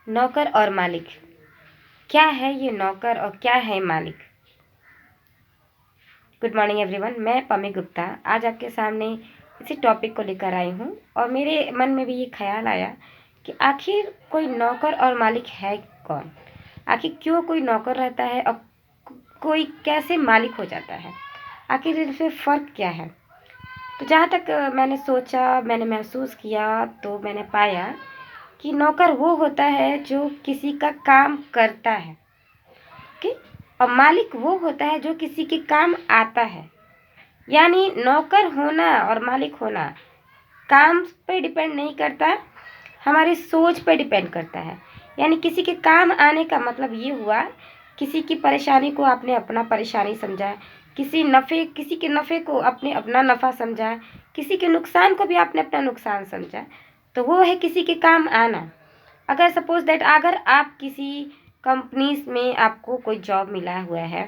नौकर और मालिक, क्या है ये नौकर और क्या है मालिक। गुड मॉर्निंग एवरीवन, मैं पमी गुप्ता आज आपके सामने इसी टॉपिक को लेकर आई हूँ और मेरे मन में भी ये ख्याल आया कि आखिर कोई नौकर और मालिक है कौन। आखिर क्यों कोई नौकर रहता है और कोई कैसे मालिक हो जाता है, आखिर इनसे फ़र्क क्या है। तो जहाँ तक मैंने सोचा, मैंने महसूस किया, तो मैंने पाया कि नौकर वो होता है जो किसी का काम करता है, ओके, और मालिक वो होता है जो किसी के काम आता है। यानी नौकर होना और मालिक होना काम पे डिपेंड नहीं करता, हमारी सोच पे डिपेंड करता है। यानी किसी के काम आने का मतलब ये हुआ, किसी की परेशानी को आपने अपना परेशानी समझा, किसी के नफ़े को आपने अपना नफ़ा समझा, किसी के नुकसान को भी आपने अपना नुकसान समझा, तो वो है किसी के काम आना। अगर सपोज दैट अगर आप किसी कंपनीज में आपको कोई जॉब मिला हुआ है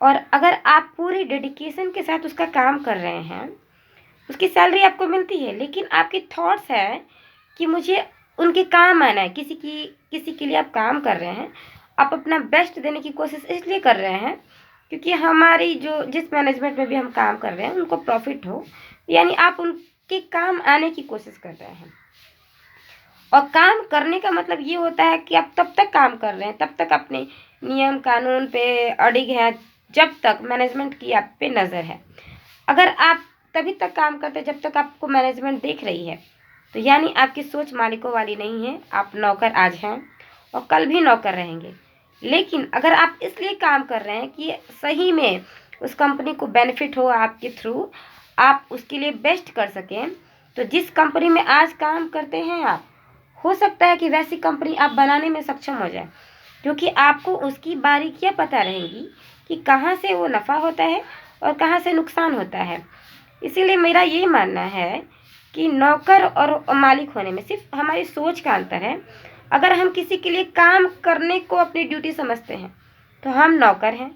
और अगर आप पूरी डेडिकेशन के साथ उसका काम कर रहे हैं, उसकी सैलरी आपको मिलती है, लेकिन आपके थॉट्स है कि मुझे उनके काम आना है, किसी के लिए आप काम कर रहे हैं, आप अपना बेस्ट देने की कोशिश इसलिए कर रहे हैं क्योंकि हमारी जिस मैनेजमेंट में भी हम काम कर रहे हैं उनको प्रॉफिट हो, यानी आप उनके काम आने की कोशिश कर रहे हैं। और काम करने का मतलब ये होता है कि आप तब तक काम कर रहे हैं, तब तक अपने नियम कानून पे अड़िग हैं, जब तक मैनेजमेंट की आप पे नज़र है। अगर आप तभी तक काम करते जब तक आपको मैनेजमेंट देख रही है, तो यानी आपकी सोच मालिकों वाली नहीं है। आप नौकर आज हैं और कल भी नौकर रहेंगे। लेकिन अगर आप इसलिए काम कर रहे हैं कि सही में उस कंपनी को बेनिफिट हो आपके थ्रू, आप उसके लिए बेस्ट कर सकें, तो जिस कंपनी में आज काम करते हैं आप, हो सकता है कि वैसी कंपनी आप बनाने में सक्षम हो जाए, क्योंकि आपको उसकी बारीकियां पता रहेंगी कि कहाँ से वो नफ़ा होता है और कहाँ से नुकसान होता है। इसीलिए मेरा ये मानना है कि नौकर और मालिक होने में सिर्फ हमारी सोच का अंतर है। अगर हम किसी के लिए काम करने को अपनी ड्यूटी समझते हैं तो हम नौकर हैं,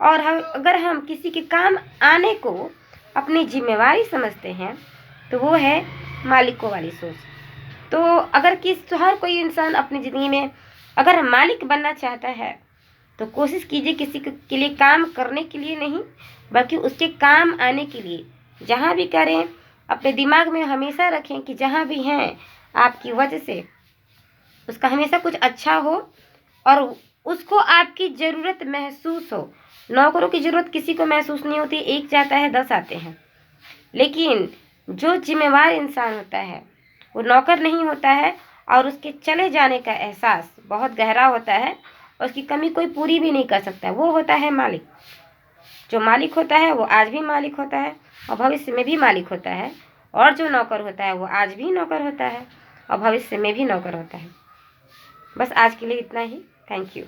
और अगर हम किसी के काम आने को अपनी जिम्मेवारी समझते हैं तो वो है मालिकों वाली सोच। तो अगर हर कोई इंसान अपनी ज़िंदगी में अगर मालिक बनना चाहता है तो कोशिश कीजिए किसी के लिए काम करने के लिए नहीं, बल्कि उसके काम आने के लिए। जहाँ भी करें अपने दिमाग में हमेशा रखें कि जहाँ भी हैं आपकी वजह से उसका हमेशा कुछ अच्छा हो और उसको आपकी ज़रूरत महसूस हो। नौकरों की ज़रूरत किसी को महसूस नहीं होती, एक जाता है 10 आते हैं। लेकिन जो जिम्मेवार इंसान होता है वो नौकर नहीं होता है, और उसके चले जाने का एहसास बहुत गहरा होता है और उसकी कमी कोई पूरी भी नहीं कर सकता। वो होता है मालिक। जो मालिक होता है वो आज भी मालिक होता है और भविष्य में भी मालिक होता है, और जो नौकर होता है वो आज भी नौकर होता है और भविष्य में भी नौकर होता है। बस आज के लिए इतना ही। Thank you.